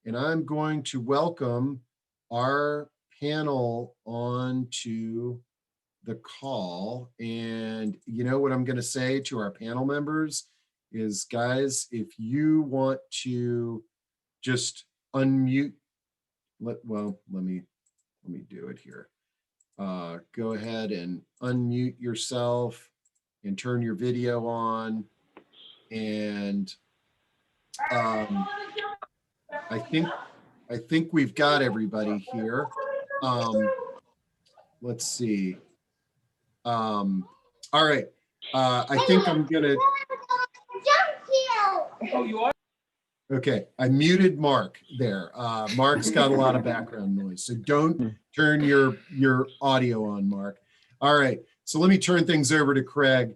and I'm going to welcome our panel onto the call. And you know what I'm going to say to our panel members is, guys, if you want to just unmute, let me do it here. Go ahead and unmute yourself and turn your video on. And I think we've got everybody here. Let's see. All right. I think I'm gonna. Oh, you are? Okay, I muted Mark there. Mark's got a lot of background noise, so don't turn your audio on, Mark. All right, so let me turn things over to Craig.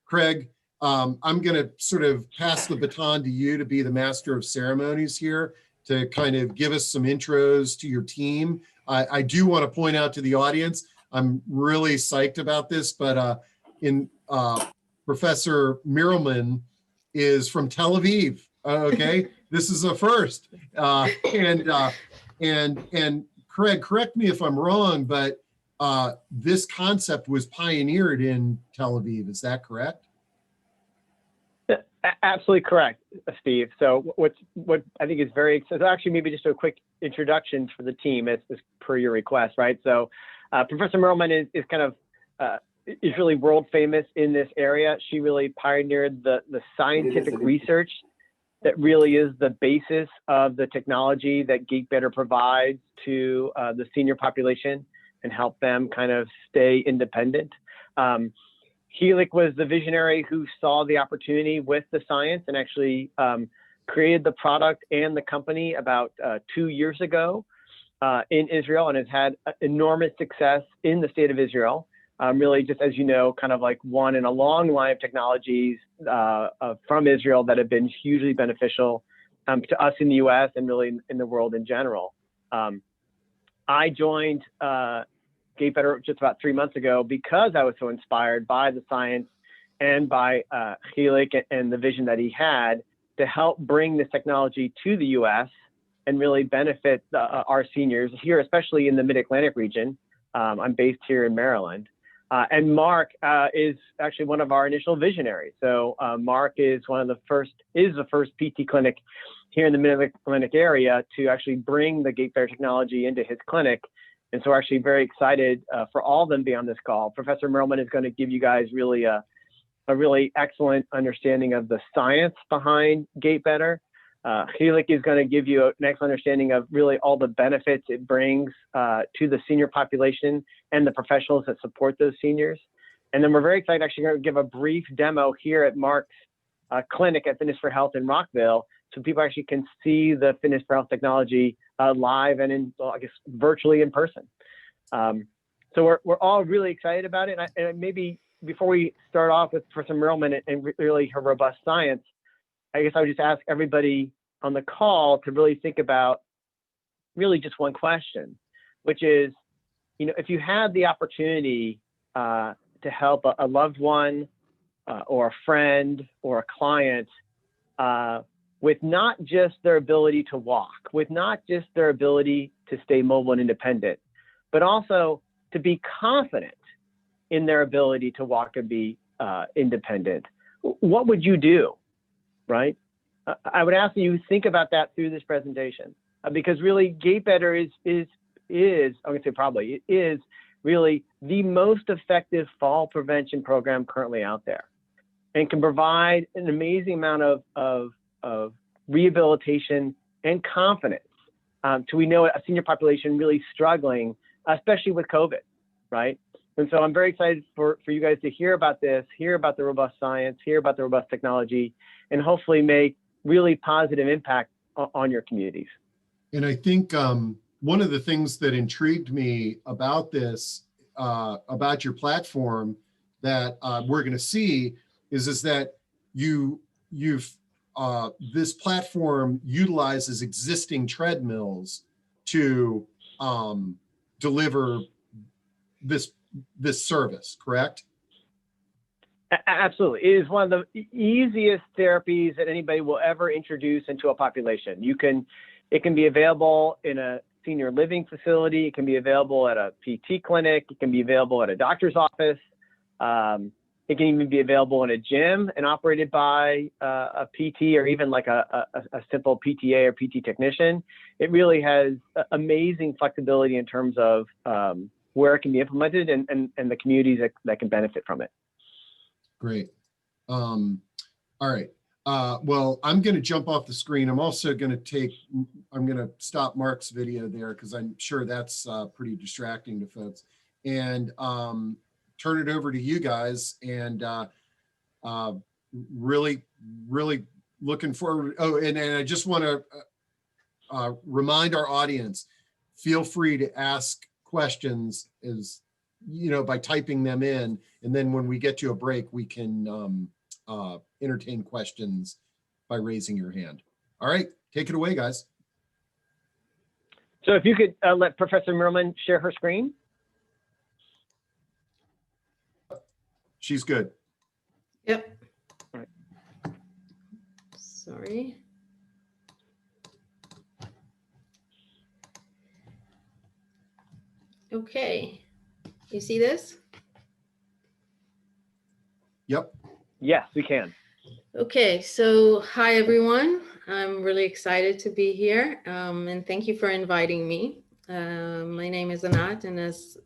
Craig, I'm gonna sort of pass the baton to you to be the master of ceremonies here, to kind of give us some intros to your team. I do want to point out to the audience, I'm really psyched about this, but Professor Mirelman is from Tel Aviv. Okay, this is a first. And Craig, correct me if I'm wrong, but this concept was pioneered in Tel Aviv. Is that correct? Absolutely correct, Steve. So what I think is very exciting, actually maybe just a quick introduction for the team as per your request, right? So Professor Mirelman is kind of is really world famous in this area. She really pioneered the scientific research that really is the basis of the technology that GaitBetter provides to the senior population and help them kind of stay independent. Helic was the visionary who saw the opportunity with the science and actually created the product and the company about 2 years ago in Israel, and has had enormous success in the state of Israel. Really, just as you know, kind of like one in a long line of technologies from Israel that have been hugely beneficial to us in the US and really in the world in general. I joined GaitBetter just about 3 months ago because I was so inspired by the science and by Helic and the vision that he had to help bring this technology to the US and really benefit our seniors here, especially in the Mid-Atlantic region. I'm based here in Maryland. And Mark is actually one of our initial visionaries. So Mark is the first PT clinic here in the Mid-Atlantic area to actually bring the GaitBetter technology into his clinic. And so we're actually very excited for all of them to be on this call. Professor Mirelman is going to give you guys really a really excellent understanding of the science behind GaitBetter. Helic is going to give you an excellent understanding of really all the benefits it brings to the senior population and the professionals that support those seniors. And then we're very excited actually going to give a brief demo here at Mark's clinic at Fitness for Health in Rockville, so people actually can see the Fitness for Health technology live and I guess virtually in person. So we're all really excited about it. And maybe before we start off with Professor Mirelman and really her robust science, I guess I would just ask everybody on the call to really think about really just one question, which is, if you had the opportunity to help a loved one or a friend or a client with not just their ability to walk, with not just their ability to stay mobile and independent, but also to be confident in their ability to walk and be independent, what would you do, right? I would ask you think about that through this presentation, because really GaitBetter is I'm gonna say probably, it is really the most effective fall prevention program currently out there, and can provide an amazing amount of rehabilitation and confidence to we know a senior population really struggling, especially with COVID, right? And so I'm very excited for you guys to hear about this, hear about the robust science, hear about the robust technology, and hopefully make really positive impact on your communities. And I think one of the things that intrigued me about this, about your platform that we're going to see is that this platform utilizes existing treadmills to deliver this service, correct? Absolutely. It is one of the easiest therapies that anybody will ever introduce into a population. You can It can be available in a senior living facility. It can be available at a PT clinic. It can be available at a doctor's office. It can even be available in a gym and operated by a PT or even like a simple PTA or PT technician. It really has amazing flexibility in terms of where it can be implemented and the communities that can benefit from it. Great. All right. Well, I'm going to jump off the screen. I'm also going to stop Mark's video there because I'm sure that's pretty distracting to folks, and turn it over to you guys. And really looking forward. Oh, and I just want to remind our audience, feel free to ask questions by typing them in. And then when we get to a break, we can entertain questions by raising your hand. All right, take it away, guys. So if you could let Professor Merriman share her screen. She's good. Yep. All right. Sorry. Okay. You see this? Yep. Yes, we can. Okay, so hi everyone. I'm really excited to be here, and thank you for inviting me. My name is Anat, and as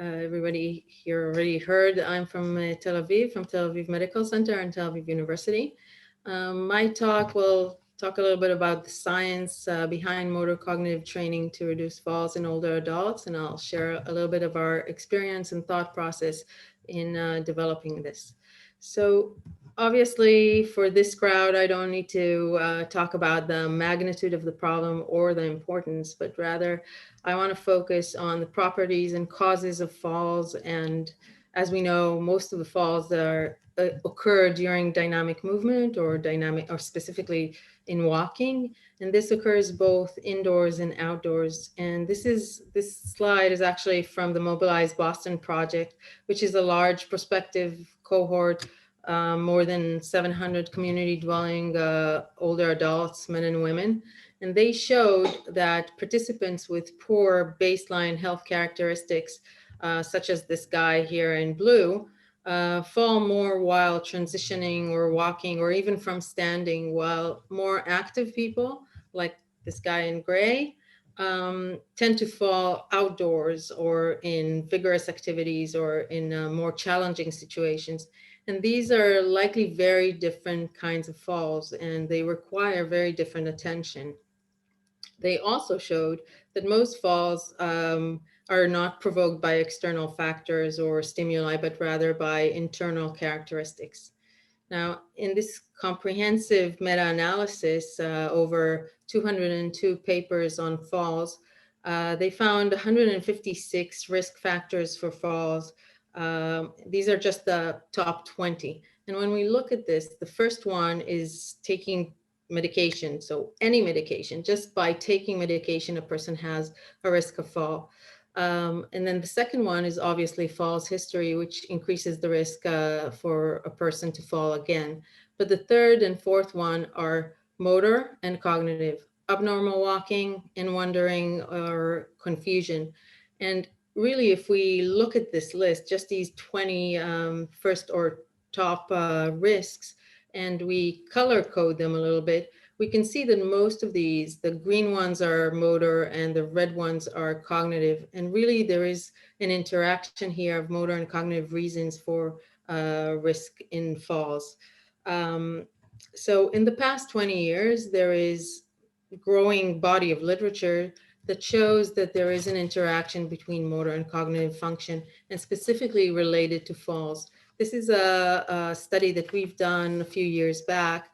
everybody here already heard, I'm from Tel Aviv Medical Center and Tel Aviv University. My talk will talk a little bit about the science behind motor cognitive training to reduce falls in older adults, and I'll share a little bit of our experience and thought process in developing this. So obviously for this crowd, I don't need to talk about the magnitude of the problem or the importance, but rather I want to focus on the properties and causes of falls. And as we know, most of the falls that occur during dynamic movement or specifically in walking. And this occurs both indoors and outdoors. And this slide is actually from the Mobilize Boston project, which is a large prospective cohort, more than 700 community dwelling older adults, men and women. And they showed that participants with poor baseline health characteristics, such as this guy here in blue, fall more while transitioning or walking or even from standing, while more active people, like this guy in gray, tend to fall outdoors or in vigorous activities or in more challenging situations. And these are likely very different kinds of falls, and they require very different attention. They also showed that most falls are not provoked by external factors or stimuli, but rather by internal characteristics. Now, in this comprehensive meta-analysis over 202 papers on falls, they found 156 risk factors for falls. These are just the top 20. And when we look at this, the first one is taking medication. So any medication, just by taking medication, a person has a risk of fall. And then the second one is obviously falls history, which increases the risk for a person to fall again. But the third and fourth one are motor and cognitive, abnormal walking and wandering or confusion. And really, if we look at this list, just these 20 first or top risks, and we color code them a little bit, we can see that most of these, the green ones are motor and the red ones are cognitive. And really there is an interaction here of motor and cognitive reasons for risk in falls. So in the past 20 years, there is a growing body of literature that shows that there is an interaction between motor and cognitive function, and specifically related to falls. This is a study that we've done a few years back,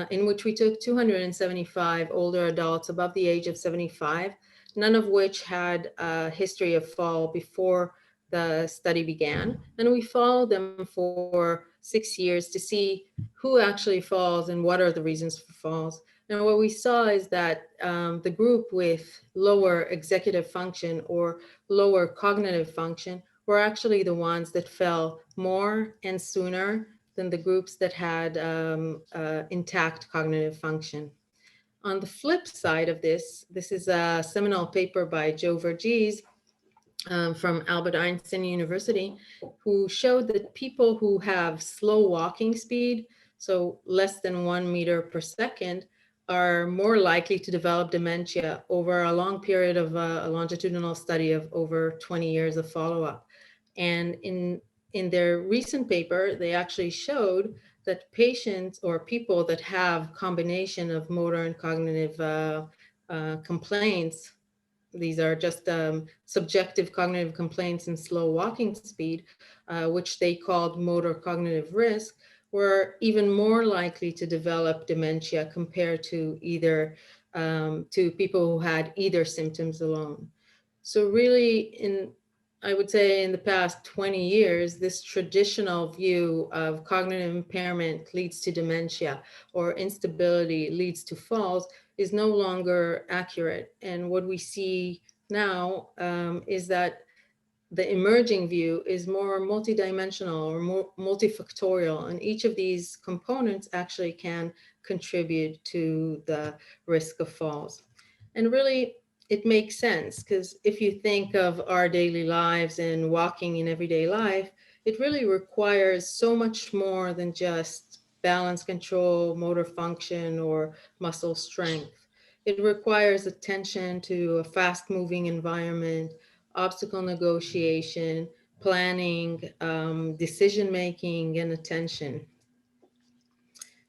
in which we took 275 older adults above the age of 75, none of which had a history of fall before the study began. And we followed them for 6 years to see who actually falls and what are the reasons for falls. And what we saw is that the group with lower executive function or lower cognitive function were actually the ones that fell more and sooner than the groups that had intact cognitive function. On the flip side of this, this is a seminal paper by Joe Verghese from Albert Einstein University, who showed that people who have slow walking speed, so less than 1 meter per second, are more likely to develop dementia over a long period of a longitudinal study of over 20 years of follow-up. And in their recent paper, they actually showed that patients or people that have combination of motor and cognitive complaints, these are just subjective cognitive complaints and slow walking speed, which they called motor cognitive risk, were even more likely to develop dementia compared to either to people who had either symptoms alone. So really, I would say in the past 20 years, this traditional view of cognitive impairment leads to dementia or instability leads to falls is no longer accurate. And what we see now is that the emerging view is more multidimensional or more multifactorial, and each of these components actually can contribute to the risk of falls. And really, it makes sense, because if you think of our daily lives and walking in everyday life, it really requires so much more than just balance control, motor function, or muscle strength. It requires attention to a fast-moving environment, obstacle negotiation, planning, decision-making, and attention.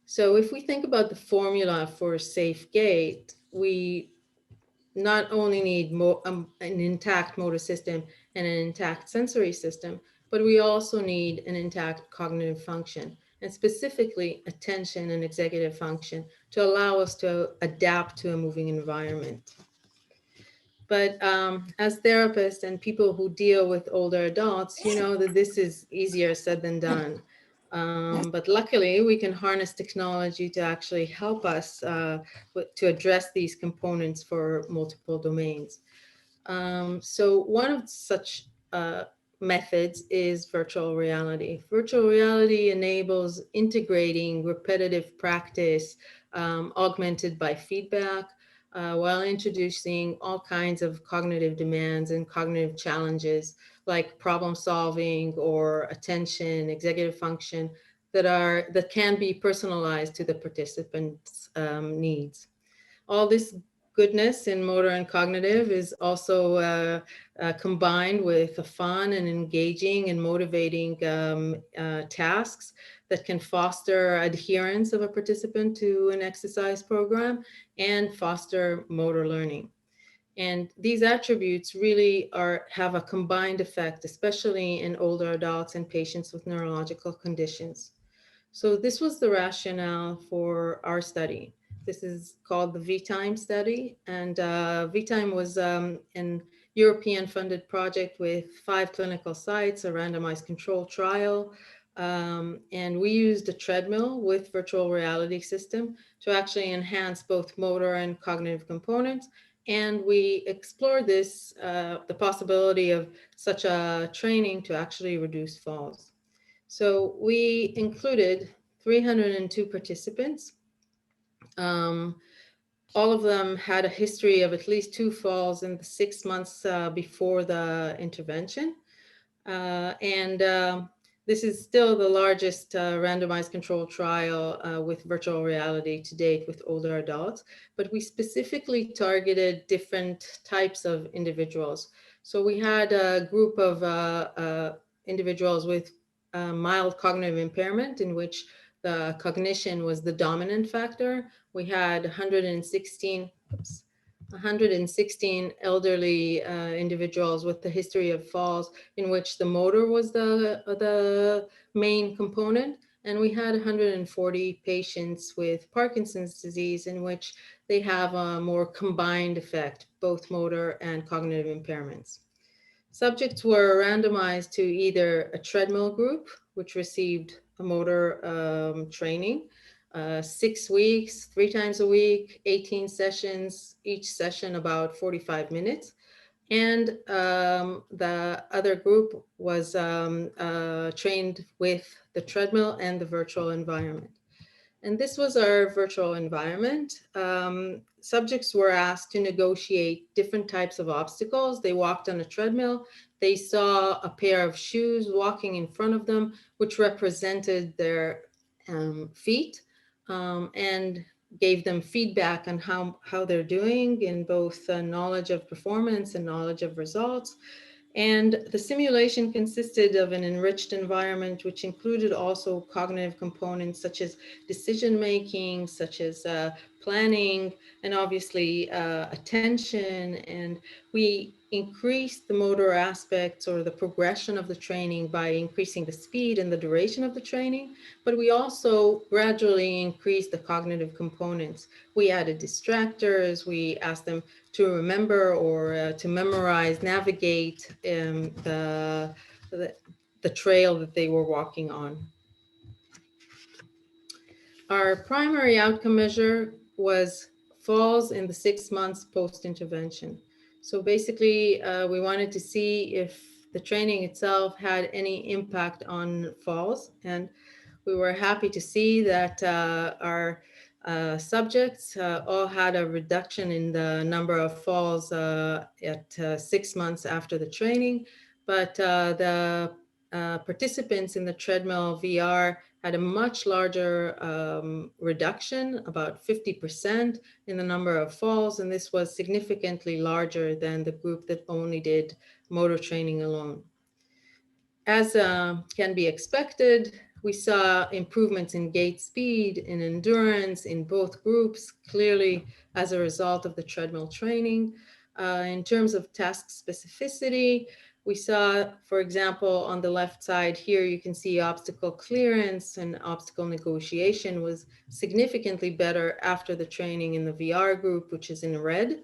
So if we think about the formula for safe gait, we not only need an intact motor system and an intact sensory system, but we also need an intact cognitive function, and specifically attention and executive function, to allow us to adapt to a moving environment. But as therapists and people who deal with older adults, you know that this is easier said than done. But luckily, we can harness technology to actually help us to address these components for multiple domains. So one of such methods is virtual reality. Virtual reality enables integrating repetitive practice augmented by feedback, while introducing all kinds of cognitive demands and cognitive challenges like problem solving or attention, executive function, that can be personalized to the participant's needs. All this goodness in motor and cognitive is also combined with fun and engaging and motivating tasks that can foster adherence of a participant to an exercise program and foster motor learning. And these attributes really have a combined effect, especially in older adults and patients with neurological conditions. So this was the rationale for our study. This is called the VTime study, and VTime was an European funded project with 5 clinical sites, a randomized control trial, and we used a treadmill with virtual reality system to actually enhance both motor and cognitive components. And we explored this, the possibility of such a training to actually reduce falls. So we included 302 participants. All of them had a history of at least 2 falls in the 6 months before the intervention. This is still the largest randomized controlled trial with virtual reality to date with older adults, but we specifically targeted different types of individuals. So we had a group of individuals with mild cognitive impairment, in which the cognition was the dominant factor. We had 116 elderly individuals with the history of falls, in which the motor was the main component. And we had 140 patients with Parkinson's disease, in which they have a more combined effect, both motor and cognitive impairments. Subjects were randomized to either a treadmill group, which received a motor training, 6 weeks, 3 times a week, 18 sessions, each session about 45 minutes. And the other group was trained with the treadmill and the virtual environment. And this was our virtual environment. Subjects were asked to negotiate different types of obstacles. They walked on a treadmill. They saw a pair of shoes walking in front of them, which represented their feet, and gave them feedback on how they're doing in both knowledge of performance and knowledge of results. And the simulation consisted of an enriched environment, which included also cognitive components such as decision making, such as planning, and obviously attention. And we increased the motor aspects or the progression of the training by increasing the speed and the duration of the training. But we also gradually increased the cognitive components. We added distractors. We asked them to remember or to memorize, navigate the trail that they were walking on. Our primary outcome measure was falls in the 6 months post-intervention. So basically, we wanted to see if the training itself had any impact on falls. And we were happy to see that our subjects all had a reduction in the number of falls at 6 months after the training, but the participants in the treadmill VR had a much larger reduction, about 50% in the number of falls, and this was significantly larger than the group that only did motor training alone. As can be expected, we saw improvements in gait speed and endurance in both groups, clearly as a result of the treadmill training. In terms of task specificity, we saw, for example, on the left side here, you can see obstacle clearance and obstacle negotiation was significantly better after the training in the VR group, which is in red.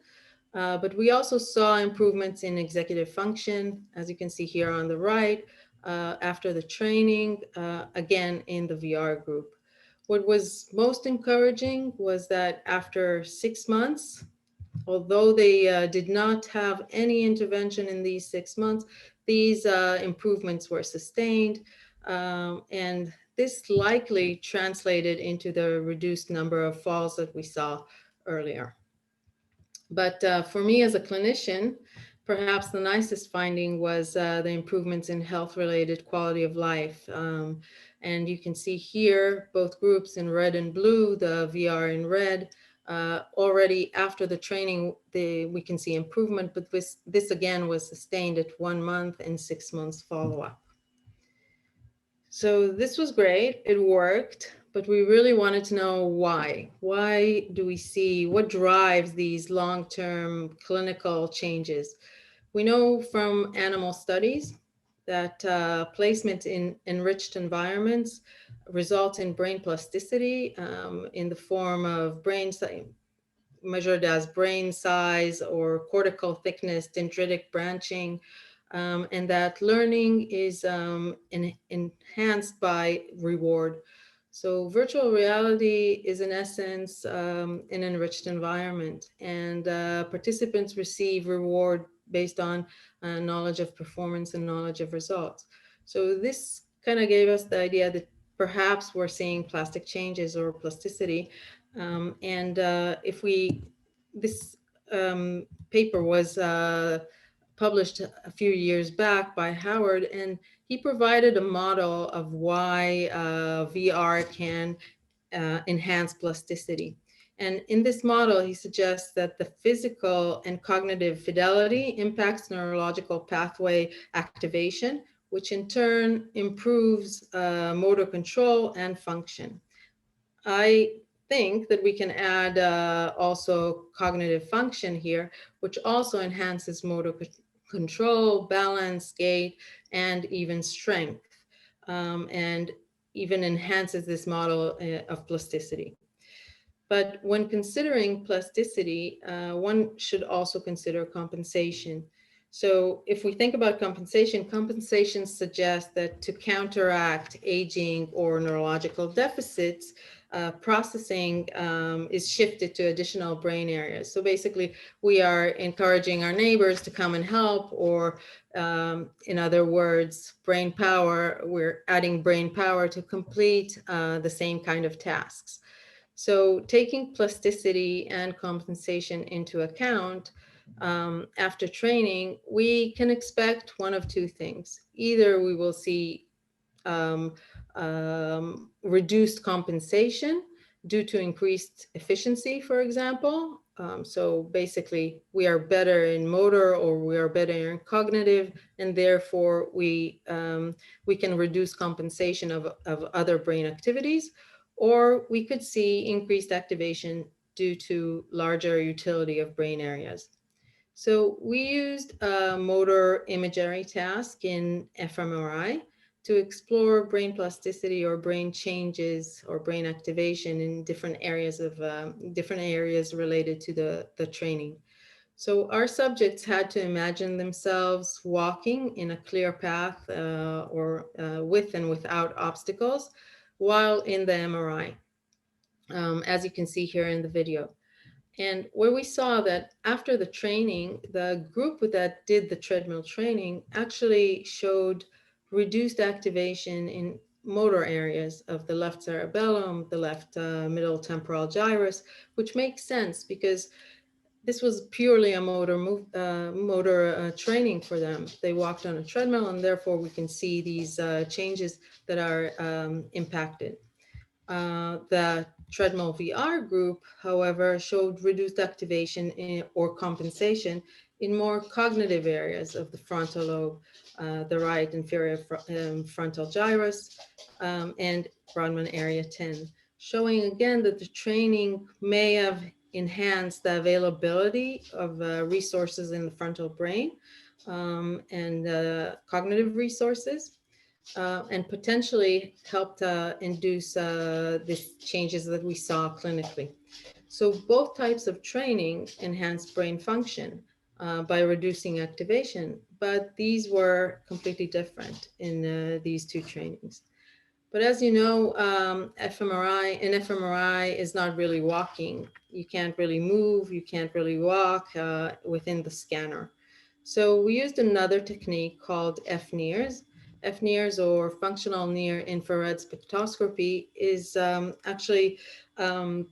But we also saw improvements in executive function, as you can see here on the right, after the training, again in the VR group. What was most encouraging was that after 6 months, although they did not have any intervention in these 6 months, these improvements were sustained. And this likely translated into the reduced number of falls that we saw earlier. But for me as a clinician, perhaps the nicest finding was the improvements in health-related quality of life. And you can see here, both groups in red and blue, the VR in red. Already after the training, we can see improvement, but this again was sustained at 1 month and 6 months follow-up. So this was great, it worked, but we really wanted to know why. Why do we see, what drives these long-term clinical changes? We know from animal studies that placement in enriched environments results in brain plasticity in the form of brain measured as brain size or cortical thickness, dendritic branching, and that learning is enhanced by reward. So virtual reality is in essence an enriched environment, and participants receive reward based on knowledge of performance and knowledge of results. So this kind of gave us the idea that perhaps we're seeing plastic changes or plasticity. This paper was published a few years back by Howard, and he provided a model of why VR can enhance plasticity. And in this model, he suggests that the physical and cognitive fidelity impacts neurological pathway activation, which in turn improves motor control and function. I think that we can add also cognitive function here, which also enhances motor control, balance, gait, and even strength, and even enhances this model of plasticity. But when considering plasticity, one should also consider compensation. So if we think about compensation, compensation suggests that to counteract aging or neurological deficits, processing is shifted to additional brain areas. So basically, we are encouraging our neighbors to come and help, or in other words, brain power, we're adding brain power to complete the same kind of tasks. So taking plasticity and compensation into account, after training, we can expect one of two things. Either we will see um, reduced compensation due to increased efficiency, for example. So basically, we are better in motor, or we are better in cognitive, and therefore we can reduce compensation of other brain activities. Or we could see increased activation due to larger utility of brain areas. So we used a motor imagery task in fMRI to explore brain plasticity or brain changes or brain activation in different areas related to the training. So our subjects had to imagine themselves walking in a clear path with and without obstacles while in the MRI, as you can see here in the video. And where we saw that after the training, the group that did the treadmill training actually showed reduced activation in motor areas of the left cerebellum, the left middle temporal gyrus, which makes sense because this was purely a motor training for them. They walked on a treadmill, and therefore we can see these changes that are impacted. The treadmill VR group, however, showed reduced activation or compensation in more cognitive areas of the frontal lobe, the right inferior frontal gyrus, and Brodmann area 10, showing again that the training may have enhanced the availability of resources in the frontal brain and cognitive resources. And potentially helped induce these changes that we saw clinically. So both types of training enhanced brain function by reducing activation, but these were completely different in these two trainings. But as you know, fMRI is not really walking. You can't really move, you can't really walk within the scanner. So we used another technique called FNIRS. FNIRS, or functional near infrared spectroscopy, is actually a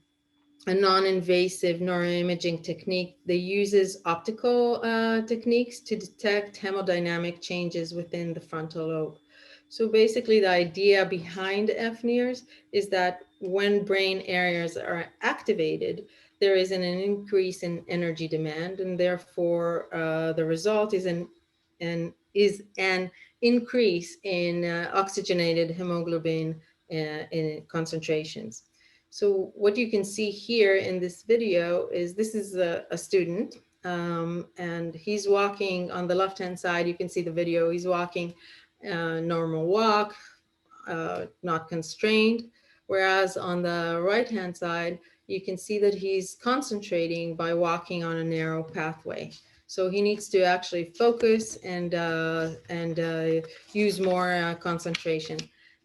non-invasive neuroimaging technique that uses optical techniques to detect hemodynamic changes within the frontal lobe. So basically the idea behind FNIRS is that when brain areas are activated, there is an increase in energy demand, and therefore the result is an increase in oxygenated hemoglobin in concentrations. So what you can see here in this video is this is a student, and he's walking on the left-hand side. You can see the video. He's walking normal walk, not constrained. Whereas on the right-hand side, you can see that he's concentrating by walking on a narrow pathway. So he needs to actually focus and use more concentration.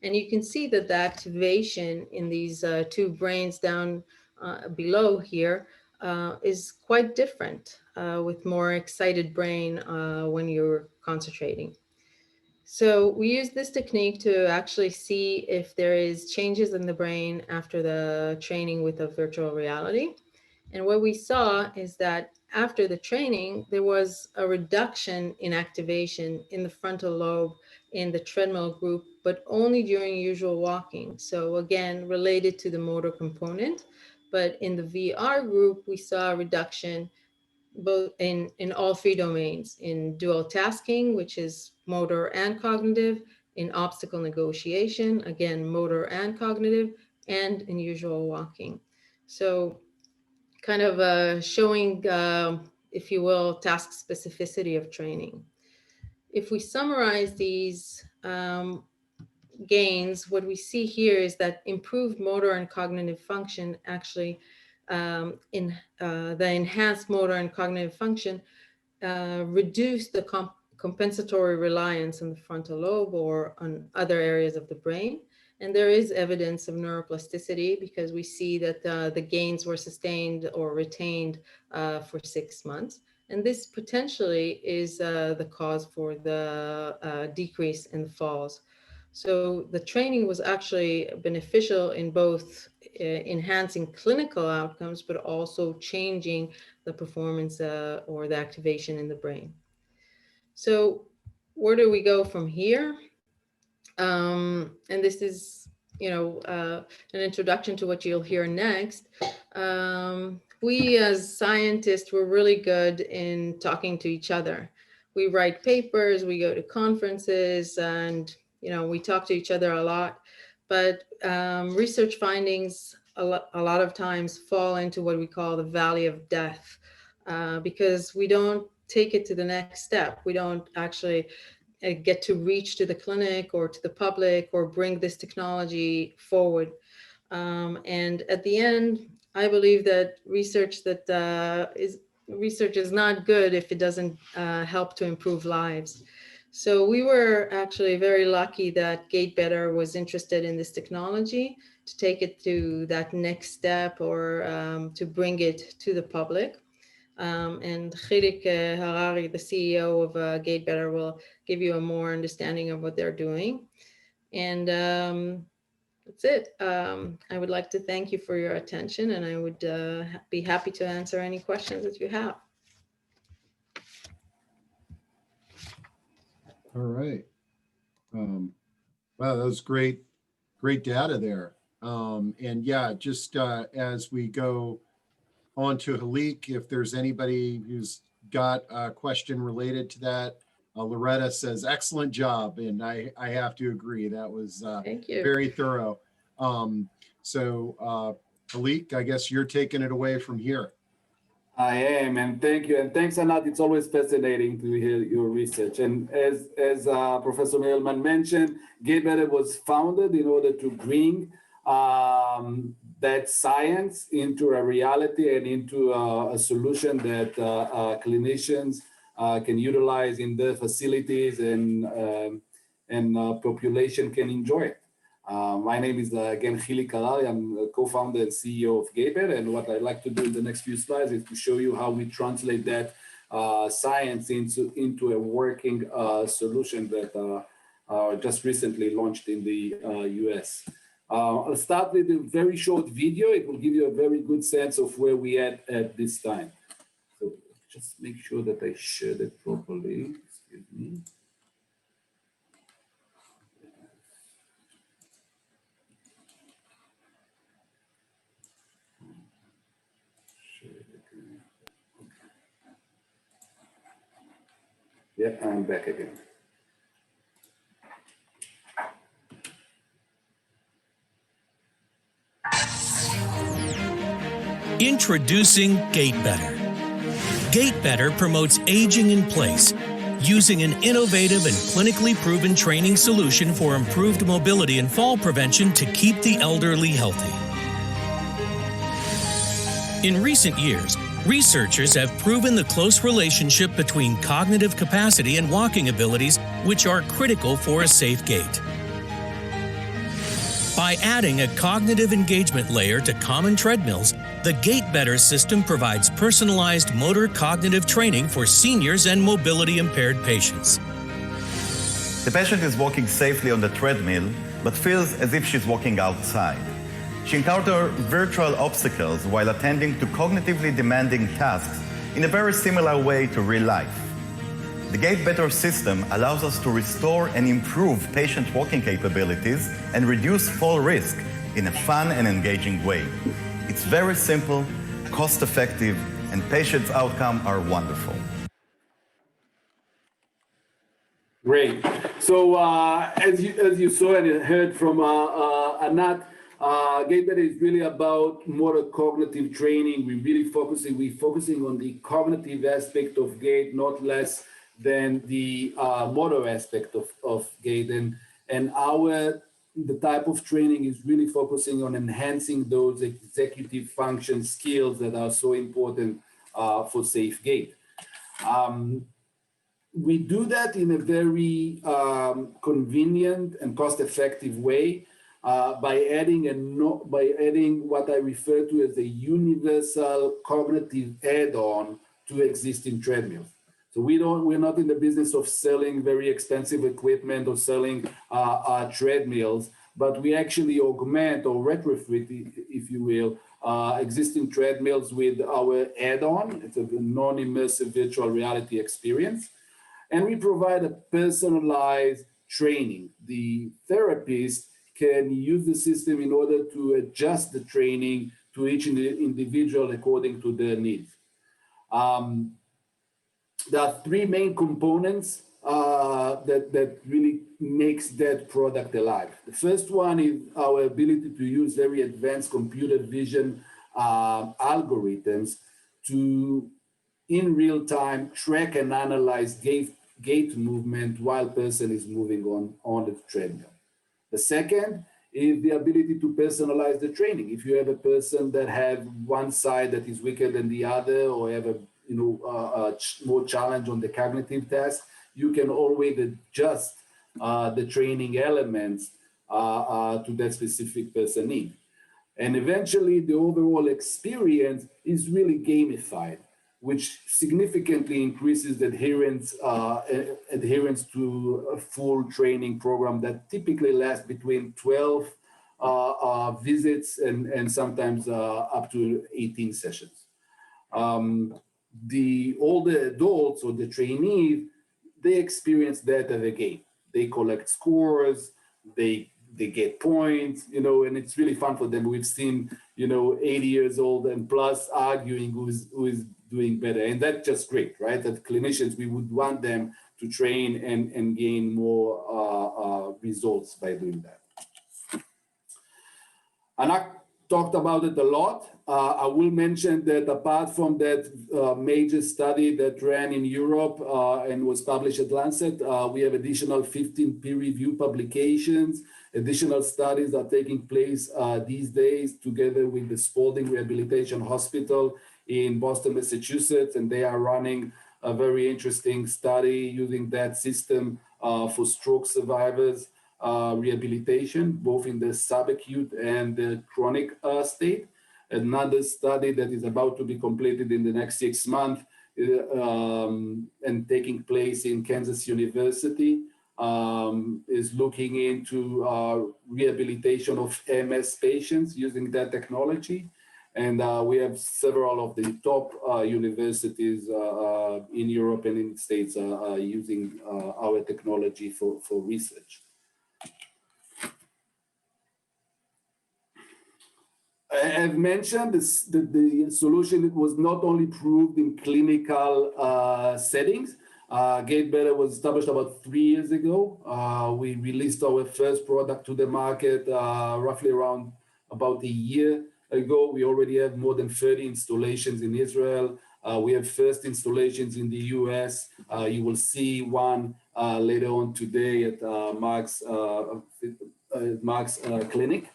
And you can see that the activation in these two brains down below here is quite different with more excited brain when you're concentrating. So we use this technique to actually see if there is changes in the brain after the training with a virtual reality. And what we saw is that after the training, there was a reduction in activation in the frontal lobe in the treadmill group, but only during usual walking. So again, related to the motor component. But in the VR group, we saw a reduction both in all three domains: in dual tasking, which is motor and cognitive; in obstacle negotiation, again, motor and cognitive; and in usual walking. So kind of showing, if you will, task specificity of training. If we summarize these gains, what we see here is that improved motor and cognitive function actually the enhanced motor and cognitive function reduce the compensatory reliance on the frontal lobe or on other areas of the brain. And there is evidence of neuroplasticity because we see that the gains were sustained or retained for 6 months. And this potentially is the cause for the decrease in falls. So the training was actually beneficial in both enhancing clinical outcomes, but also changing the performance or the activation in the brain. So where do we go from here? And this is, an introduction to what you'll hear next. We as scientists, we're really good in talking to each other. We write papers, we go to conferences, and we talk to each other a lot. But research findings a lot of times fall into what we call the valley of death, because we don't take it to the next step. We don't actually get to reach to the clinic or to the public or bring this technology forward. And at the end, I believe that research is not good if it doesn't help to improve lives. So we were actually very lucky that GaitBetter was interested in this technology to take it to that next step or to bring it to the public. And Hilik Harari, the CEO of GaitBetter, will give you a more understanding of what they're doing. And that's it. I would like to thank you for your attention, and I would be happy to answer any questions that you have. All right. Wow, that was great data there. And yeah, just as we go on to Halik, if there's anybody who's got a question related to that, Loretta says, excellent job. And I have to agree, that was Thank you. very thorough. So Halik, I guess you're taking it away from here. I am, and thank you. And thanks, Anat. It's always fascinating to hear your research. And as Professor Merelman mentioned, GaitBetter was founded in order to bring that science into a reality and into a solution that clinicians can utilize in their facilities and population can enjoy it. My name is, again, Hilik Harari. I'm the co-founder and CEO of GaitBetter. And what I'd like to do in the next few slides is to show you how we translate that science into a working solution that just recently launched in the US. I'll start with a very short video. It will give you a very good sense of where we at this time. So just make sure that I share it properly. Excuse me. Yeah, I'm back again. Introducing GaitBetter. GaitBetter promotes aging in place using an innovative and clinically proven training solution for improved mobility and fall prevention to keep the elderly healthy. In recent years, researchers have proven the close relationship between cognitive capacity and walking abilities, which are critical for a safe gait. By adding a cognitive engagement layer to common treadmills, the GaitBetter system provides personalized motor cognitive training for seniors and mobility-impaired patients. The patient is walking safely on the treadmill, but feels as if she's walking outside. She encounters virtual obstacles while attending to cognitively demanding tasks in a very similar way to real life. The GaitBetter system allows us to restore and improve patient walking capabilities and reduce fall risk in a fun and engaging way. It's very simple, cost-effective, and patients' outcomes are wonderful. Great. So as you saw and heard from Anat, GaitBetter is really about motor cognitive training. We're focusing on the cognitive aspect of gait, not less than the motor aspect of gait. And the type of training is really focusing on enhancing those executive function skills that are so important for safe gait. We do that in a very convenient and cost-effective way. by adding what I refer to as a universal cognitive add-on to existing treadmills. So we're not in the business of selling very expensive equipment or selling treadmills, but we actually augment or retrofit, if you will, existing treadmills with our add-on. It's a non-immersive virtual reality experience. And we provide a personalized training. The therapist can use the system in order to adjust the training to each individual according to their needs. There are three main components that really makes that product alive. The first one is our ability to use very advanced computer vision algorithms to, in real time, track and analyze gait movement while person is moving on the treadmill. The second is the ability to personalize the training. If you have a person that has one side that is weaker than the other, or have a more challenge on the cognitive task, you can always adjust the training elements to that specific person need. And eventually the overall experience is really gamified, which significantly increases the adherence to a full training program that typically lasts between 12 visits and sometimes up to 18 sessions. The older adults or the trainees, they experience that as a game. They collect scores, they get points, and it's really fun for them. We've seen, 80 years old and plus arguing who is doing better. And that's just great, right? As clinicians, we would want them to train and gain more results by doing that. Anak talked about it a lot. I will mention that apart from that major study that ran in Europe and was published at Lancet, we have additional 15 peer-reviewed publications. Additional studies are taking place these days together with the Spalding Rehabilitation Hospital in Boston, Massachusetts, and they are running a very interesting study using that system for stroke survivors rehabilitation, both in the subacute and the chronic state. Another study that is about to be completed in the next 6 months and taking place in Kansas University is looking into rehabilitation of MS patients using that technology. And we have several of the top universities in Europe and in the States using our technology for research. As mentioned, the solution was not only proved in clinical settings. GaitBetter was established about 3 years ago. We released our first product to the market roughly around about a year ago. We already have more than 30 installations in Israel. We have first installations in the US. You will see one later on today at Mark's clinic.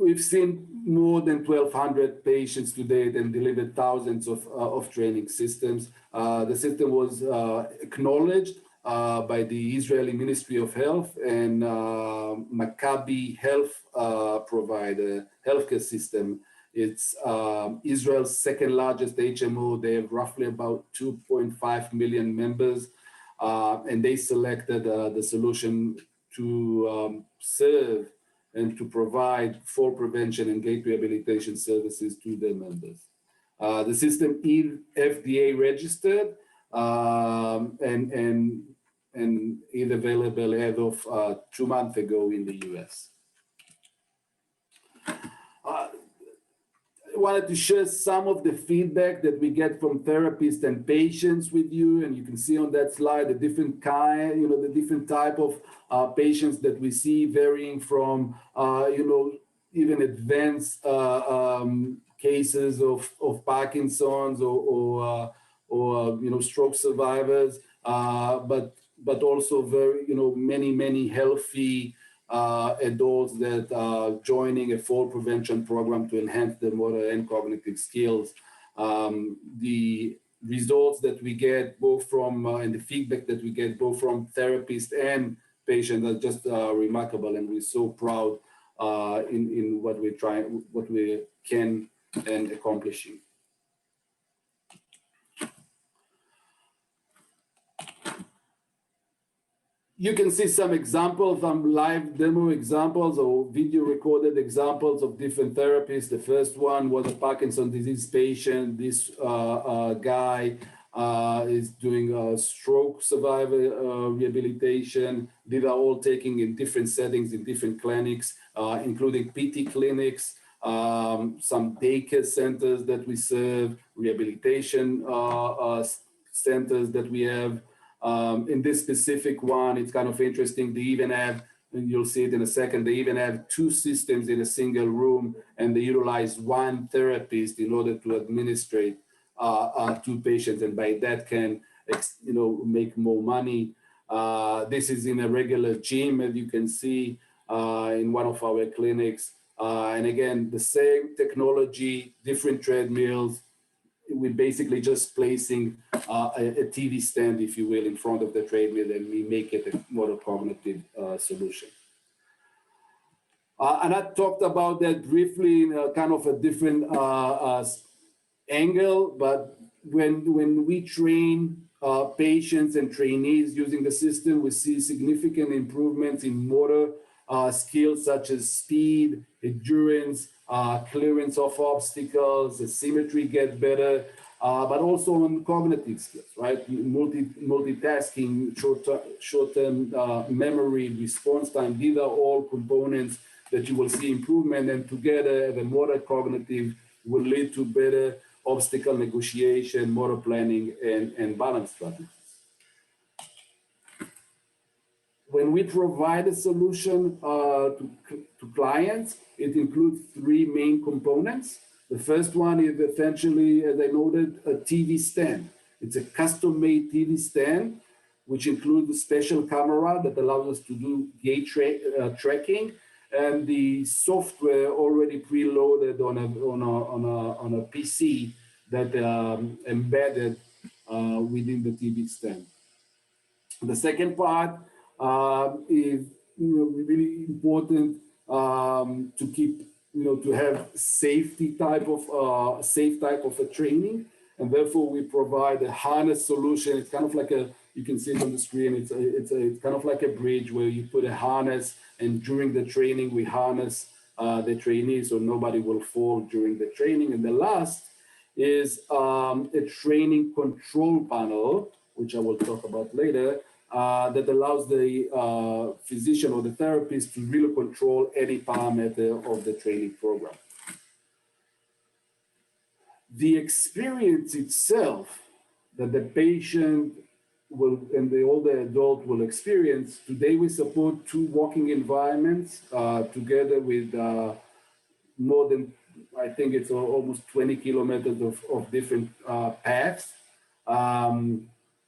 We've seen more than 1,200 patients to date and delivered thousands of training systems. The system was acknowledged by the Israeli Ministry of Health and Maccabi Health provider, healthcare system. It's Israel's second largest HMO. They have roughly about 2.5 million members, and they selected the solution to serve and to provide fall prevention and gait rehabilitation services to their members. The system is FDA registered and is available as of 2 months ago in the US. I wanted to share some of the feedback that we get from therapists and patients with you, and you can see on that slide the different kind, the different type of patients that we see, varying from even advanced cases of Parkinson's or stroke survivors, but also very many healthy adults that are joining a fall prevention program to enhance their motor and cognitive skills. The results that we get both from and the feedback that we get both from therapists and patients are just remarkable, and we're so proud in what we're trying, what we can and accomplishing. You can see some examples, some live demo examples or video recorded examples of different therapies. The first one was a Parkinson's disease patient. This guy is doing a stroke survivor rehabilitation. These are all taking in different settings, in different clinics, including PT clinics, some daycare centers that we serve, rehabilitation centers that we have. In this specific one, it's kind of interesting. They even have, and you'll see it in a second, they even have 2 systems in a single room, and they utilize 1 therapist in order to administrate 2 patients, and by that can, make more money. This is in a regular gym, as you can see, in one of our clinics. And again, the same technology, different treadmills. We're basically just placing a TV stand, if you will, in front of the treadmill, and we make it a motor cognitive solution. And I talked about that briefly in a kind of a different angle, but when we train patients and trainees using the system, we see significant improvements in motor skills such as speed, endurance, clearance of obstacles, the symmetry gets better, but also on cognitive skills, right? Multitasking, short-term memory, response time. These are all components that you will see improvement, and together the motor cognitive will lead to better obstacle negotiation, motor planning, and balance strategies. When we provide a solution to clients, it includes 3 main components. The first one is essentially, as I noted, a TV stand. It's a custom-made TV stand, which includes a special camera that allows us to do gait tracking, and the software already preloaded on a PC that embedded within the TV stand. The second part is really important to keep, to have safe type of a training, and therefore we provide a harness solution. It's kind of like you can see it on the screen. It's kind of like a bridge where you put a harness, and during the training we harness the trainees so nobody will fall during the training. And the last is a training control panel, which I will talk about later, that allows the physician or the therapist to really control any parameter of the training program. The experience itself that the patient will and the older adult will experience, today we support 2 walking environments together with more than, I think it's almost 20 kilometers of different paths.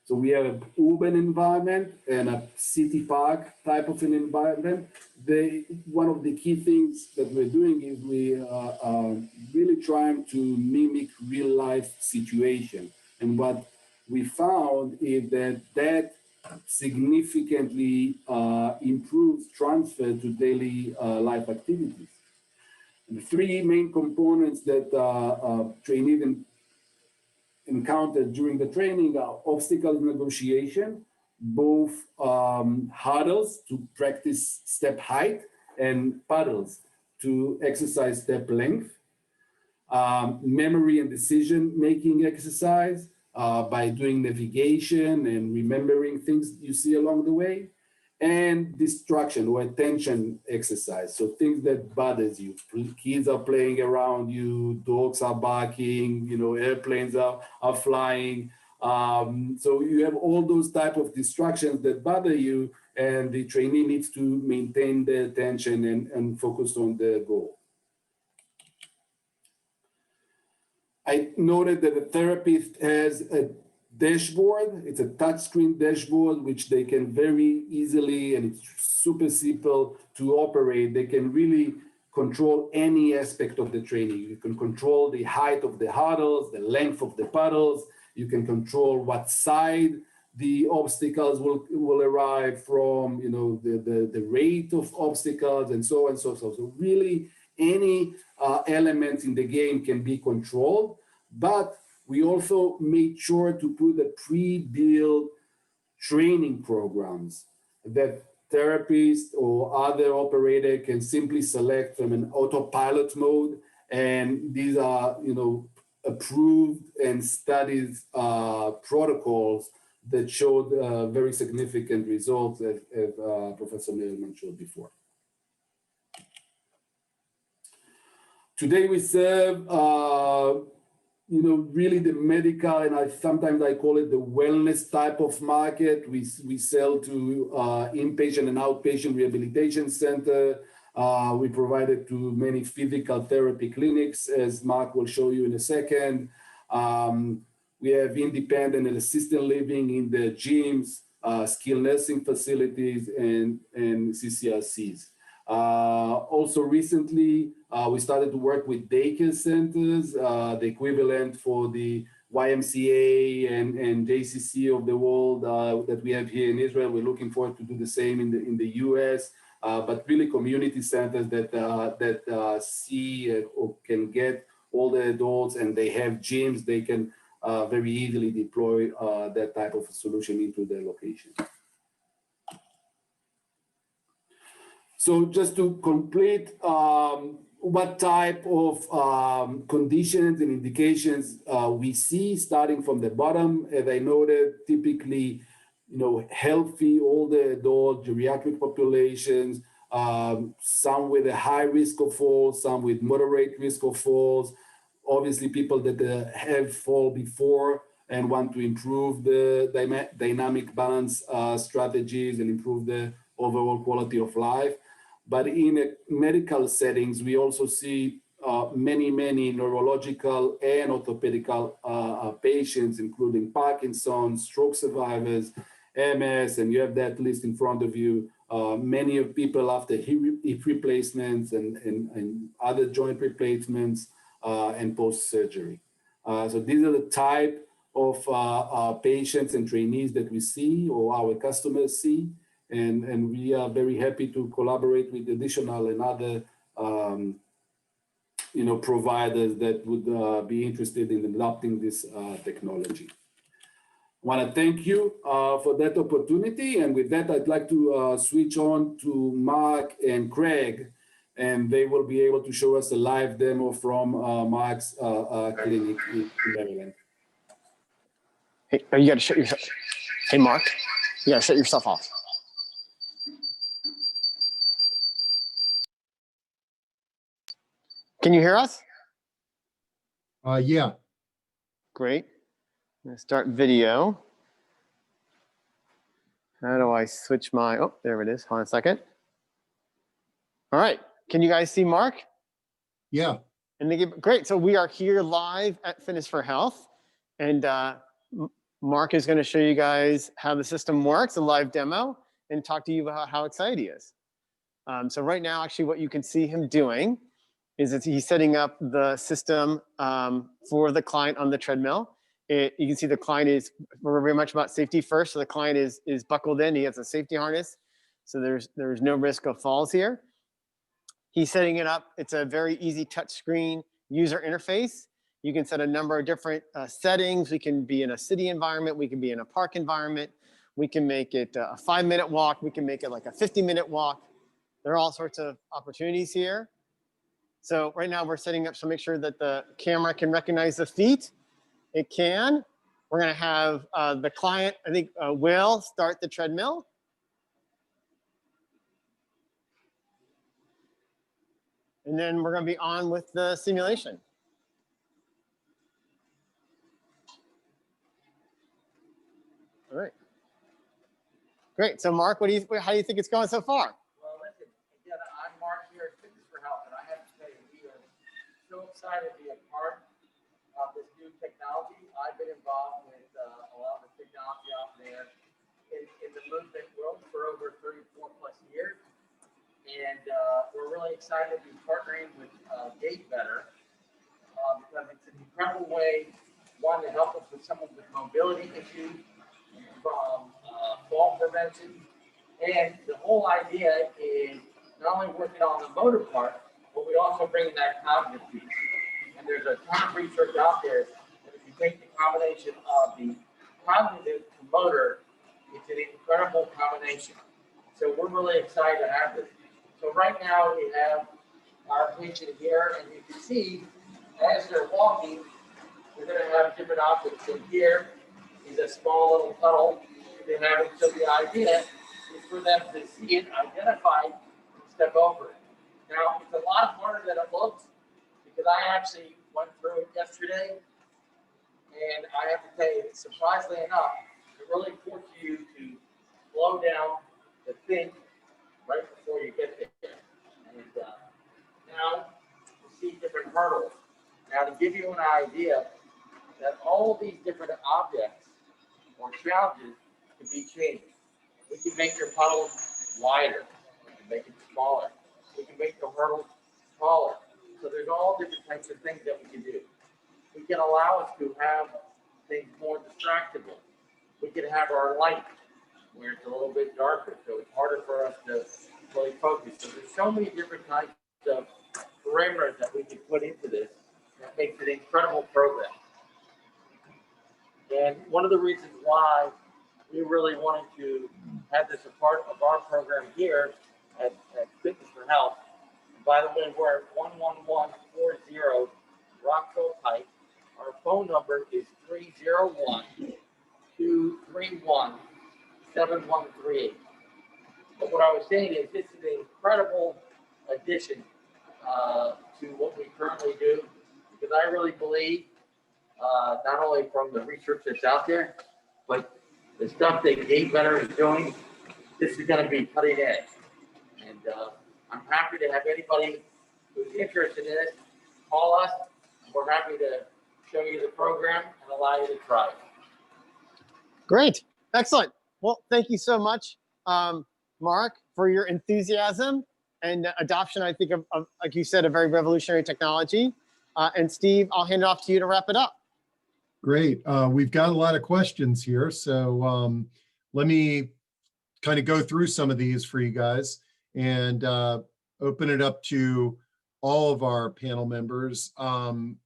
So we have an urban environment and a city park type of an environment. One of the key things that we're doing is we are really trying to mimic real life situation. And what we found is that significantly improves transfer to daily life activities. And the 3 main components that trainees encountered during the training are obstacle negotiation, both hurdles to practice step height and paddles to exercise step length, memory and decision-making exercise by doing navigation and remembering things you see along the way, and distraction or attention exercise. So things that bothers you. Kids are playing around you, dogs are barking, airplanes are flying. So you have all those type of distractions that bother you, and the trainee needs to maintain their attention and focus on their goal. I noted that the therapist has a dashboard. It's a touchscreen dashboard, which they can very easily, and it's super simple to operate. They can really control any aspect of the training. You can control the height of the hurdles, the length of the paddles. You can control what side the obstacles will arrive, from the rate of obstacles, and so on and so forth. So really, any element in the game can be controlled, but we also made sure to put the pre-built training programs that therapists or other operator can simply select from an autopilot mode, and these are approved and studied protocols that showed very significant results, as Professor Millman showed before. Today we serve really the medical, and sometimes I call it the wellness type of market. We sell to inpatient and outpatient rehabilitation center. We provide it to many physical therapy clinics, as Mark will show you in a second. We have independent and assisted living in the gyms, skilled nursing facilities, and CCRCs. Also recently, we started to work with daycare centers, the equivalent for the YMCA and JCC of the world that we have here in Israel. We're looking forward to do the same in the US, but really community centers that see or can get all the adults, and they have gyms. They can very easily deploy that type of solution into their location. So just to complete, what type of conditions and indications we see, starting from the bottom, as I noted, typically, healthy older adult geriatric populations, some with a high risk of falls, some with moderate risk of falls. Obviously, people that have fall before and want to improve the dynamic balance strategies and improve the overall quality of life. But in medical settings, we also see many neurological and orthopedical patients, including Parkinson's, stroke survivors, MS, and you have that list in front of you. Many of people after hip replacements and other joint replacements and post-surgery. So these are the type of patients and trainees that we see, or our customers see. And we are very happy to collaborate with additional and other, providers that would be interested in adopting this technology. I want to thank you for that opportunity. And with that, I'd like to switch on to Mark and Craig, and they will be able to show us a live demo from Mark's clinic in Maryland. Hey, you got to shut yourself. Hey, Mark, you got to shut yourself off. Can you hear us? Yeah. Great. I'm going to start video. How do I switch my, oh, there it is. Hold on a second. All right. Can you guys see Mark? Yeah. And great. So we are here live at Fitness for Health. And Mark is going to show you guys how the system works, a live demo, and talk to you about how excited he is. So right now, actually, what you can see him doing is that he's setting up the system for the client on the treadmill. You can see the client is, we're very much about safety first. So the client is buckled in. He has a safety harness. So there's no risk of falls here. He's setting it up. It's a very easy touch screen user interface. You can set a number of different settings. We can be in a city environment. We can be in a park environment. We can make it a 5-minute walk. We can make it like a 50-minute walk. There are all sorts of opportunities here. So right now we're setting up to make sure that the camera can recognize the feet. It can. We're going to have the client, I think, will start the treadmill. And then we're going to be on with the simulation. All right. Great. So Mark, how do you think it's going so far? Well, listen, again, I'm Mark here at Fitness for Health, and I have to tell you, we are so excited to be a part of this new technology. I've been involved with a lot of the technology out there in the movement world for over 34 plus years. And we're really excited to be partnering with GaitBetter because it's an incredible way, one, to help us with some of the mobility issues, from fall prevention. And the whole idea is not only working on the motor part, but we also bring that cognitive piece. And there's a ton of research out there that if you take the combination of the cognitive to motor, it's an incredible combination. So we're really excited to have this. So right now we have our patient here, and you can see as they're walking, we're going to have different objects. So here is a small little tunnel they have. So the idea is for them to see it, identify, and step over it. Now, it's a lot harder than it looks because I actually went through it yesterday, and I have to tell you, surprisingly enough, it really forces you to slow down, to think right before you get there. And now you see different hurdles. Now, to give you an idea that all of these different objects or challenges can be changed. We can make your puddle wider. We can make it smaller. We can make the hurdle taller. So there's all different types of things that we can do. We can allow us to have things more distractible. We can have our light where it's a little bit darker, so it's harder for us to really focus. So there's so many different types of parameters that we can put into this that makes it an incredible program. And one of the reasons why we really wanted to have this a part of our program here at Fitness for Health. And by the way, we're at 11140 Rockville Pike. Our phone number is 301-231-7138. But what I was saying is this is an incredible addition to what we currently do, because I really believe not only from the research that's out there, but the stuff that GaitBetter is doing, this is going to be cutting edge. And I'm happy to have anybody who's interested in it call us. We're happy to show you the program and allow you to try it. Great. Excellent. Well, thank you so much, Mark, for your enthusiasm and adoption, I think, of, like you said, a very revolutionary technology. And Steve, I'll hand it off to you to wrap it up. Great. We've got a lot of questions here. So let me kind of go through some of these for you guys and open it up to all of our panel members.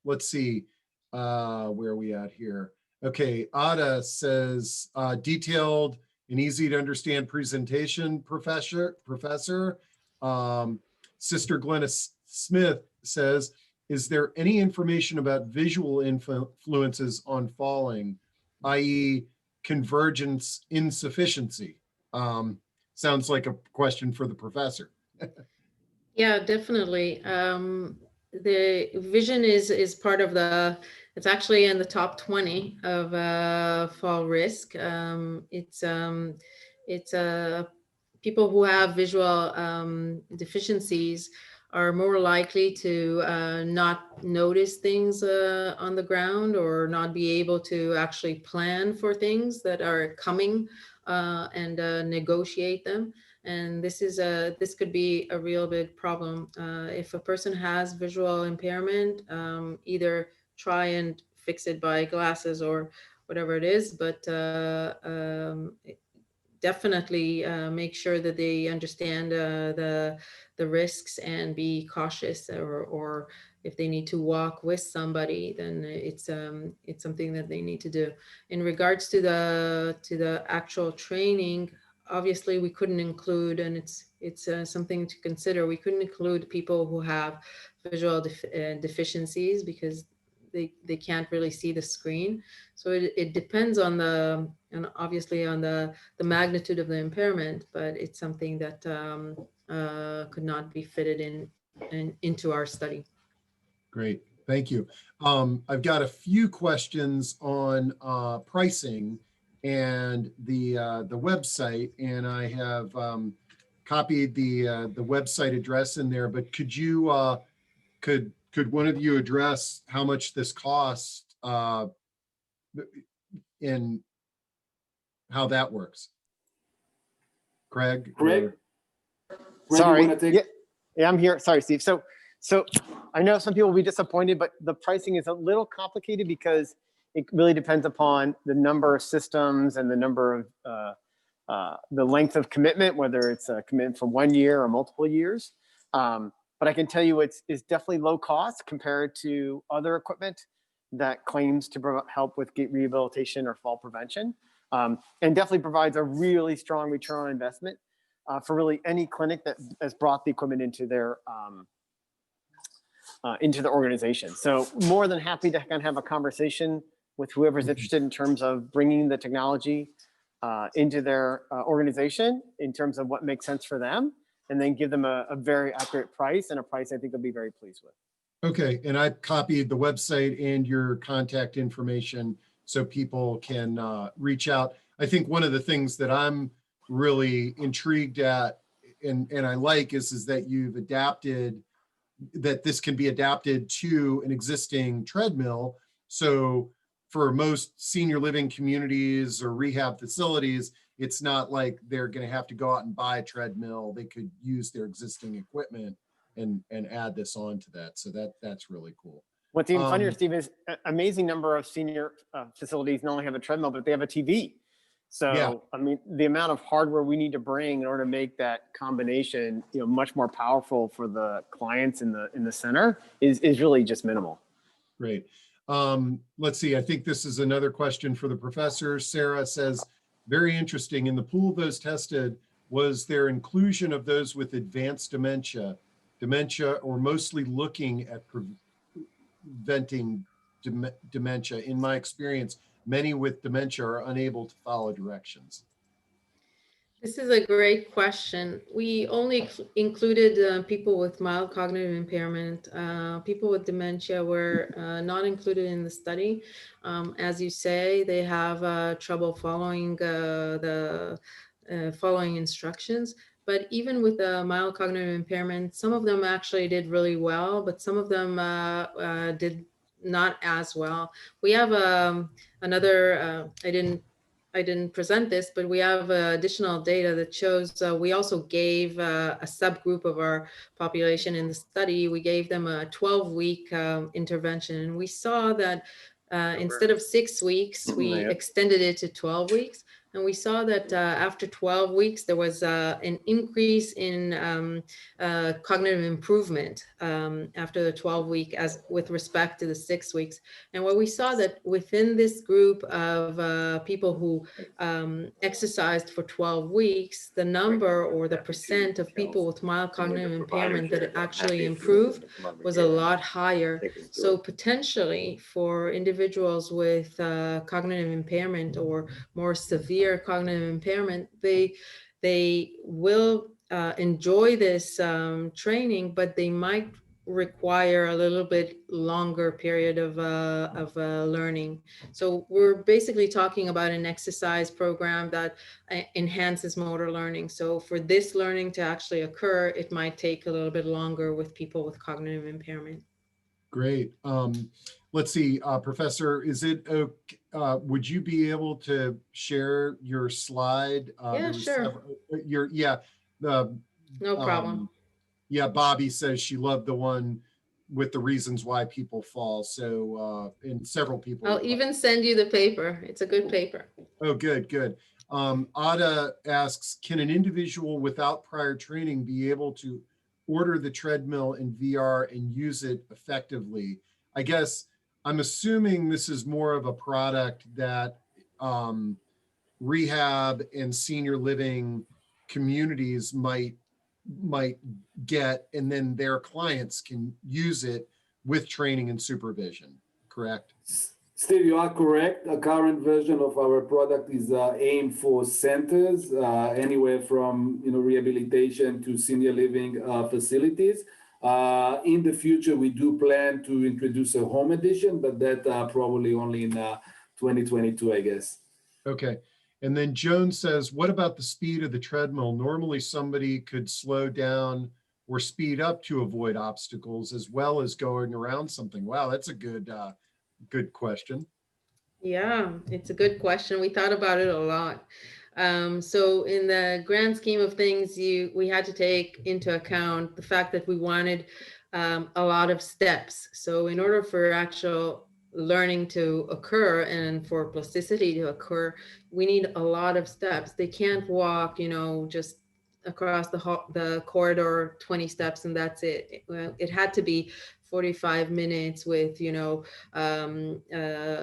Let's see, where are we at here? Okay, Ada says, detailed and easy to understand presentation, professor. Sister Glenna Smith says, is there any information about visual influences on falling, i.e. convergence insufficiency? Sounds like a question for the professor. Yeah, definitely. The vision is part of the, it's actually in the top 20 of fall risk. It's people who have visual deficiencies are more likely to not notice things on the ground, or not be able to actually plan for things that are coming and negotiate them. And this could be a real big problem. If a person has visual impairment, either try and fix it by glasses or whatever it is, but definitely make sure that they understand the risks and be cautious, or if they need to walk with somebody, then it's something that they need to do. In regards to the actual training, obviously we couldn't include, and it's something to consider, we couldn't include people who have visual deficiencies because they can't really see the screen. So it depends on obviously on the magnitude of the impairment, but it's something that could not be fitted into our study. Great, thank you. I've got a few questions on pricing and the website, and I have copied the website address in there. But could you could one of you address how much this costs and how that works? Craig? Sorry. Yeah, I'm here. Sorry, Steve. So I know some people will be disappointed, but the pricing is a little complicated because it really depends upon the number of systems and the number of the length of commitment, whether it's a commitment for 1 year or multiple years. But I can tell you it's definitely low cost compared to other equipment that claims to help with gait rehabilitation or fall prevention, and definitely provides a really strong return on investment for really any clinic that has brought the equipment into their organization. So more than happy to kind of have a conversation with whoever's interested in terms of bringing the technology into their organization in terms of what makes sense for them, and then give them a very accurate price, and a price I think they'll be very pleased with. Okay, and I copied the website and your contact information so people can reach out. I think one of the things that I'm really intrigued at and I like is that you've adapted, that this can be adapted to an existing treadmill. So for most senior living communities or rehab facilities, it's not like they're going to have to go out and buy a treadmill. They could use their existing equipment and add this on to that. So that's really cool. What's even funnier, Steve, is an amazing number of senior facilities not only have a treadmill, but they have a TV. So, yeah. I mean, the amount of hardware we need to bring in order to make that combination, much more powerful for the clients in the center is really just minimal. Great. Let's see. I think this is another question for the professor. Sarah says, very interesting. In the pool of those tested, was there inclusion of those with advanced dementia, or mostly looking at preventing dementia? In my experience, many with dementia are unable to follow directions. This is a great question. We only included people with mild cognitive impairment. People with dementia were not included in the study. As you say, they have trouble following following instructions. But even with a mild cognitive impairment, some of them actually did really well, but some of them did not as well. We have another, I didn't present this, but we have additional data that shows we also gave a subgroup of our population in the study, we gave them a 12-week intervention. And we saw that instead of 6 weeks, we extended it to 12 weeks. And we saw that after 12 weeks, there was an increase in cognitive improvement after the 12-week as with respect to the 6 weeks. And what we saw that within this group of people who exercised for 12 weeks, the number or the percent of people with mild cognitive impairment that actually improved was a lot higher. So potentially for individuals with cognitive impairment or more severe cognitive impairment, they will enjoy this training, but they might require a little bit longer period of learning. So we're basically talking about an exercise program that enhances motor learning. So for this learning to actually occur, it might take a little bit longer with people with cognitive impairment. Great. Let's see, Professor, is it would you be able to share your slide? Yeah, sure. No problem. Yeah, Bobby says she loved the one with the reasons why people fall. So, and several people. I'll even send you the paper. It's a good paper. Oh, good, good. Ada asks, can an individual without prior training be able to order the treadmill in VR and use it effectively? I guess I'm assuming this is more of a product that rehab and senior living communities might get, and then their clients can use it with training and supervision, correct? Steve, you are correct. The current version of our product is aimed for centers, anywhere from rehabilitation to senior living facilities. In the future, we do plan to introduce a home edition, but that probably only in 2022, I guess. Okay. And then Joan says, what about the speed of the treadmill? Normally somebody could slow down or speed up to avoid obstacles as well as going around something. Wow, that's a good question. Yeah, it's a good question. We thought about it a lot. So in the grand scheme of things, we had to take into account the fact that we wanted a lot of steps. So in order for learning to occur and for plasticity to occur, we need a lot of steps. They can't walk, just across the corridor 20 steps and that's it. It had to be 45 minutes with, a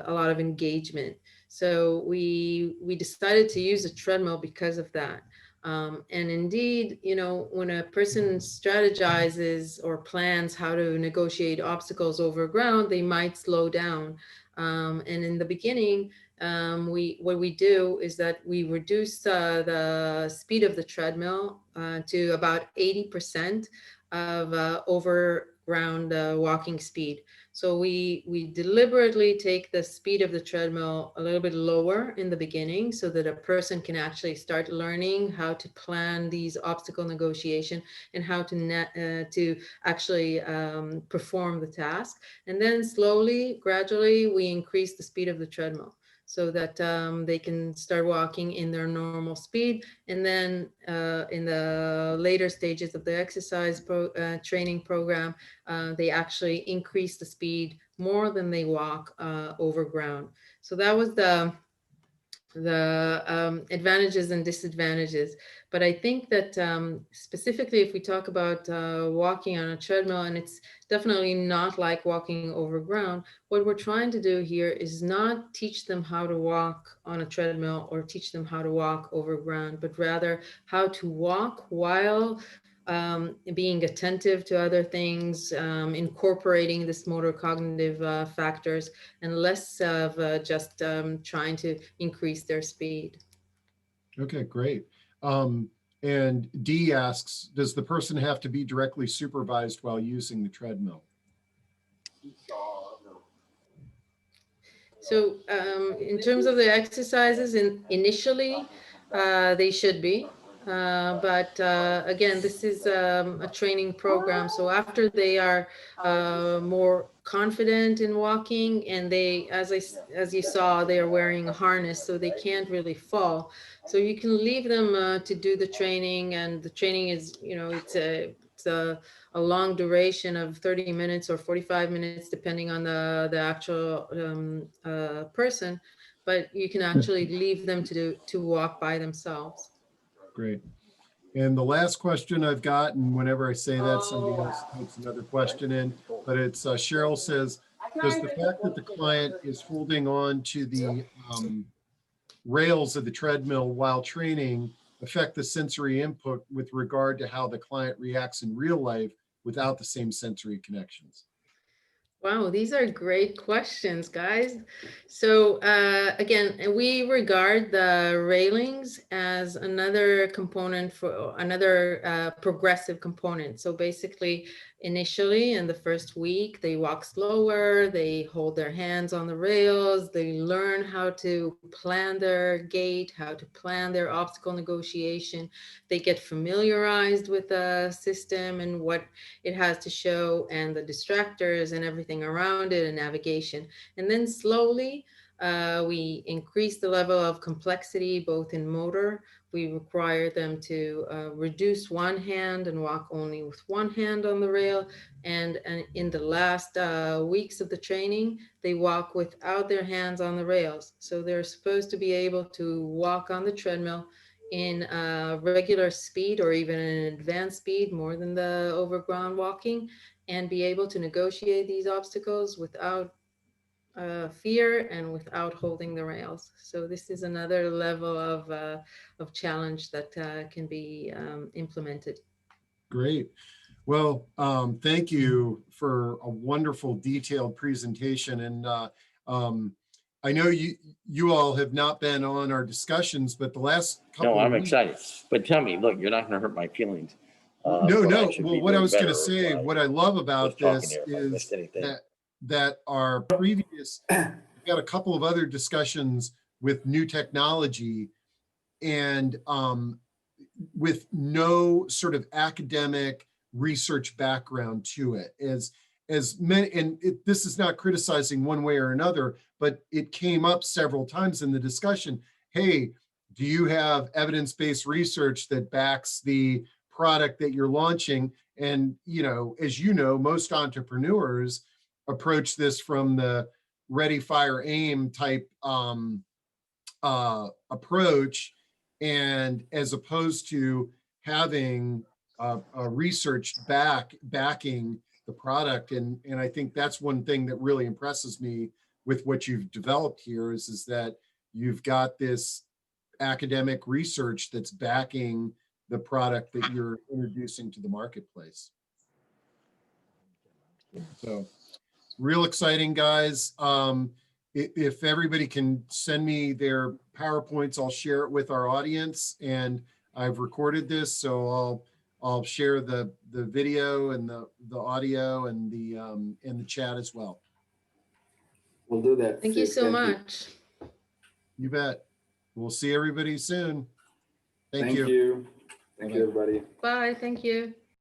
lot of engagement. So we decided to use a treadmill because of that. And indeed, when a person strategizes or plans how to negotiate obstacles over ground, they might slow down. And in the beginning, what we do is that we reduce the speed of the treadmill to about 80% of over ground walking speed. So we deliberately take the speed of the treadmill a little bit lower in the beginning so that a person can actually start learning how to plan these obstacle negotiation and how to actually perform the task. And then slowly, gradually, we increase the speed of the treadmill so that they can start walking in their normal speed. And then in the later stages of the exercise training program, they actually increase the speed more than they walk over ground. So that was the advantages and disadvantages. But I think that specifically if we talk about walking on a treadmill, and it's definitely not like walking over ground, what we're trying to do here is not teach them how to walk on a treadmill or teach them how to walk over ground, but rather how to walk while being attentive to other things, incorporating this motor cognitive factors, and less of just trying to increase their speed. Okay, great. And D asks, does the person have to be directly supervised while using the treadmill? So in terms of the exercises, initially they should be. But again, this is a training program. So after they are more confident in walking, and they, as you saw, they are wearing a harness, so they can't really fall. So you can leave them to do the training, and the training is, it's a long duration of 30 minutes or 45 minutes, depending on the actual person. But you can actually leave them to walk by themselves. Great. And the last question I've got, and whenever I say that, somebody else types another question in, but it's Cheryl says, does the fact that the client is holding on to the rails of the treadmill while training affect the sensory input with regard to how the client reacts in real life without the same sensory connections? Wow, these are great questions, guys. So again, we regard the railings as another component for another progressive component. So basically, initially in the first week, they walk slower, they hold their hands on the rails, they learn how to plan their gait, how to plan their obstacle negotiation. They get familiarized with the system and what it has to show and the distractors and everything around it and navigation. And then slowly we increase the level of complexity, both in motor. We require them to reduce one hand and walk only with one hand on the rail. And in the last weeks of the training, they walk without their hands on the rails. So they're supposed to be able to walk on the treadmill in regular speed or even an advanced speed, more than the overground walking, and be able to negotiate these obstacles without fear and without holding the rails. So this is another level of challenge that can be implemented. Great. Well, thank you for a wonderful detailed presentation. And I know you all have not been on our discussions, but the last couple I'm of weeks, excited. But tell me, look, you're not going to hurt my feelings. No. I Well, what I was going to say, what I love about this is that our previous, we've got a couple of other discussions with new technology and with no sort of academic research background to it. As many, and this is not criticizing one way or another, but it came up several times in the discussion. Hey, do you have evidence-based research that backs the product that you're launching? And, as you know, most entrepreneurs approach this from the, ready, fire, aim type approach, and as opposed to having a research backing the product. And I think that's one thing that really impresses me with what you've developed here is that you've got this academic research that's backing the product that you're introducing to the marketplace. So real exciting, guys. If everybody can send me their PowerPoints, I'll share it with our audience. And I've recorded this, so I'll share the video and the audio and the chat as well. We'll do that. Thank you so much. You bet. We'll see everybody soon. Thank you. Thank you, everybody. Bye. Thank you.